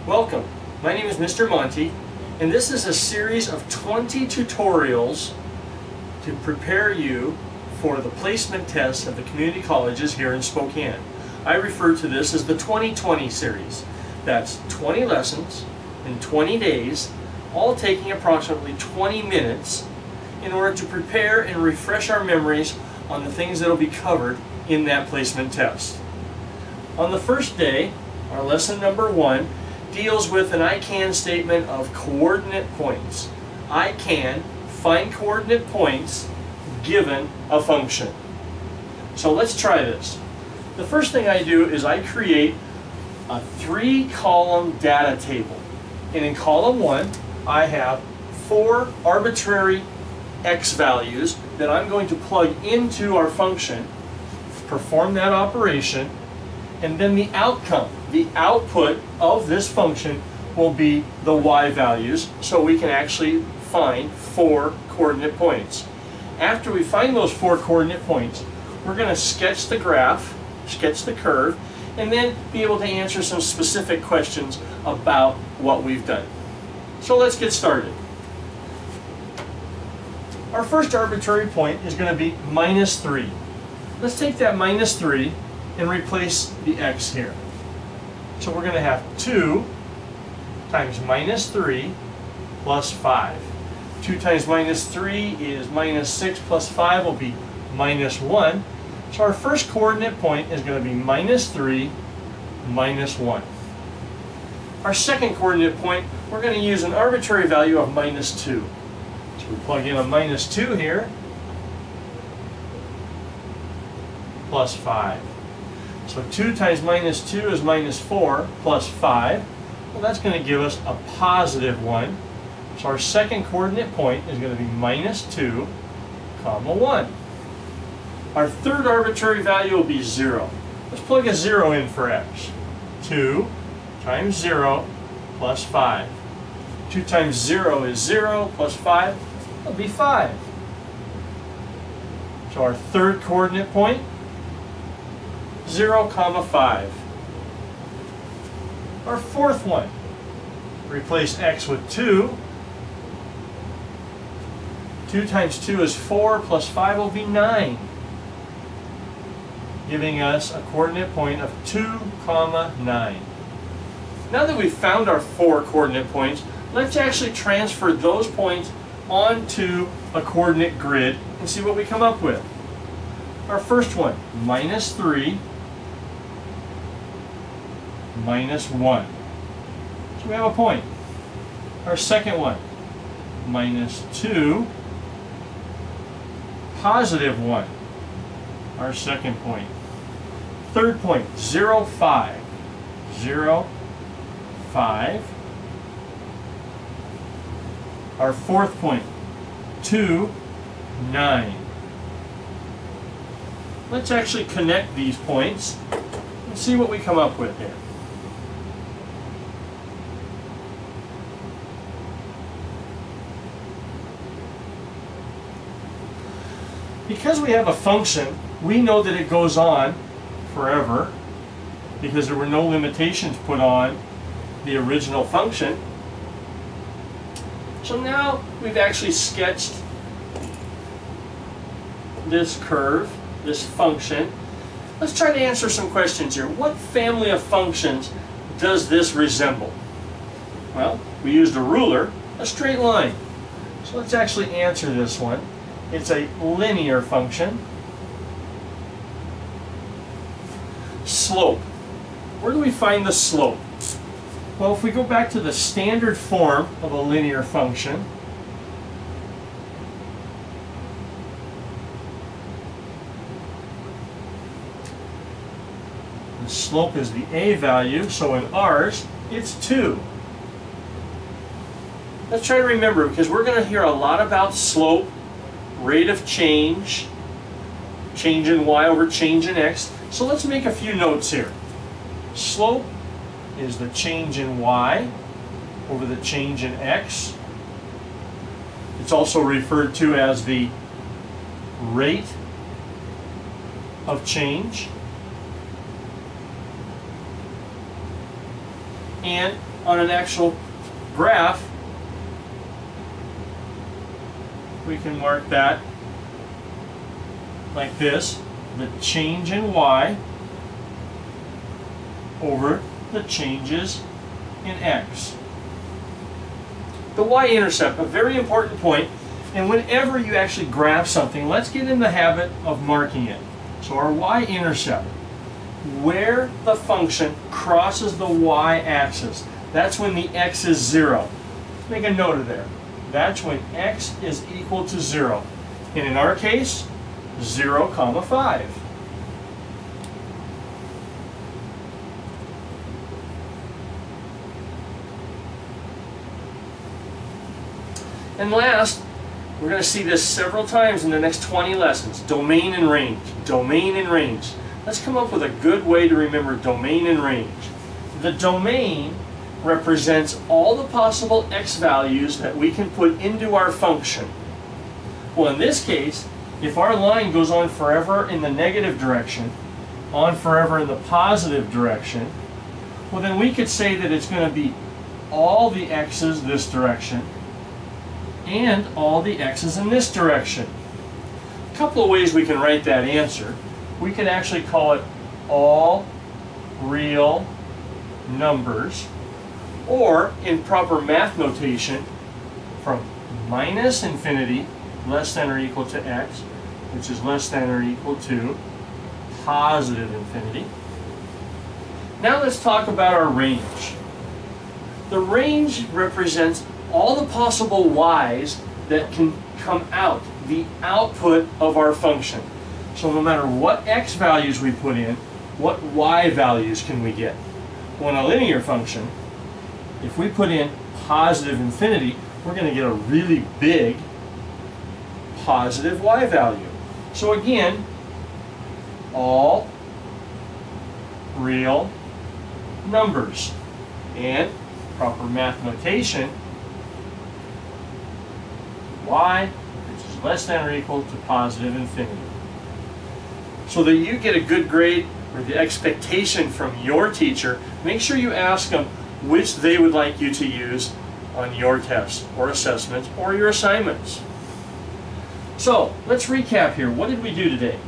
Welcome, my name is Mr. Monty, and this is a series of 20 tutorials to prepare you for the placement tests of the community colleges here in Spokane. I refer to this as the 2020 series. That's 20 lessons in 20 days, all taking approximately 20 minutes in order to prepare and refresh our memories on the things that will be covered in that placement test. On the first day, our lesson number 1 deals with an I can statement of coordinate points. I can find coordinate points given a function. So let's try this. The first thing I do is I create a 3-column data table. And in column 1, I have 4 arbitrary x values that I'm going to plug into our function, perform that operation, and then the outcome, the output of this function will be the y values, so we can actually find 4 coordinate points. After we find those 4 coordinate points, we're going to sketch the graph, sketch the curve, and then be able to answer some specific questions about what we've done. So let's get started. Our first arbitrary point is going to be -3. Let's take that -3 and replace the x here. So we're going to have 2 times -3 plus 5. 2 times -3 is -6 plus 5 will be -1. So our first coordinate point is going to be -3, -1. Our second coordinate point, we're going to use an arbitrary value of -2. So we plug in a -2 here, plus 5. So 2 times -2 is -4 plus 5. Well, that's going to give us a +1. So our second coordinate point is going to be -2, (1). Our third arbitrary value will be 0. Let's plug a 0 in for x. 2 times 0 plus 5. 2 times 0 is 0 plus 5 will be 5. So our third coordinate point, 0, 5. Our fourth one, replace x with 2. 2 times 2 is 4 plus 5 will be 9. Giving us a coordinate point of 2, 9. Now that we've found our 4 coordinate points, let's actually transfer those points onto a coordinate grid and see what we come up with. Our first one, -3, -1. So we have a point. Our second one, -2, +1. Our second point. Third point, 0, 5. 0, 5. Our fourth point, 2, 9. Let's actually connect these points and see what we come up with here. Because we have a function, we know that it goes on forever because there were no limitations put on the original function. So now we've actually sketched this curve, this function. Let's try to answer some questions here. What family of functions does this resemble? Well, we used a ruler, a straight line. So let's actually answer this one. It's a linear function. Slope. Where do we find the slope? Well, if we go back to the standard form of a linear function, the slope is the a value, so in ours, it's 2. Let's try to remember, because we're going to hear a lot about slope, rate of change, change in y over change in x. So let's make a few notes here. Slope is the change in y over the change in x. It's also referred to as the rate of change. And on an actual graph, we can mark that like this, the change in y over the changes in x. The y-intercept, a very important point, and whenever you actually graph something, let's get in the habit of marking it. So our y-intercept, where the function crosses the y-axis, that's when the x is 0. Make a note of there. That's when x is equal to 0. And in our case, 0, 5. And last, we're going to see this several times in the next 20 lessons, domain and range. Domain and range. Let's come up with a good way to remember domain and range. The domain represents all the possible x values that we can put into our function. Well, in this case, if our line goes on forever in the negative direction, on forever in the positive direction, well then we could say that it's going to be all the x's this direction and all the x's in this direction. A couple of ways we can write that answer. We could actually call it all real numbers, or in proper math notation, from minus infinity, less than or equal to x, which is less than or equal to positive infinity. Now let's talk about our range. The range represents all the possible y's that can come out, the output of our function. So no matter what x values we put in, what y values can we get? Well, in a linear function, if we put in positive infinity, we're going to get a really big positive y value. So again, all real numbers. And proper math notation, y, which is less than or equal to positive infinity. So that you get a good grade or the expectation from your teacher, make sure you ask them which they would like you to use on your tests or assessments or your assignments. So let's recap here. What did we do today?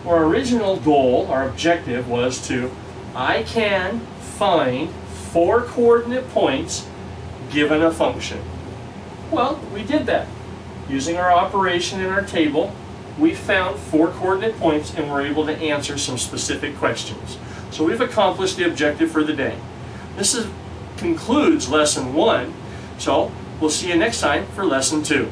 Our original goal, our objective, was to, I can find 4 coordinate points given a function. Well, we did that. Using our operation in our table, we found 4 coordinate points and were able to answer some specific questions. So we've accomplished the objective for the day. This concludes lesson 1, so we'll see you next time for lesson 2.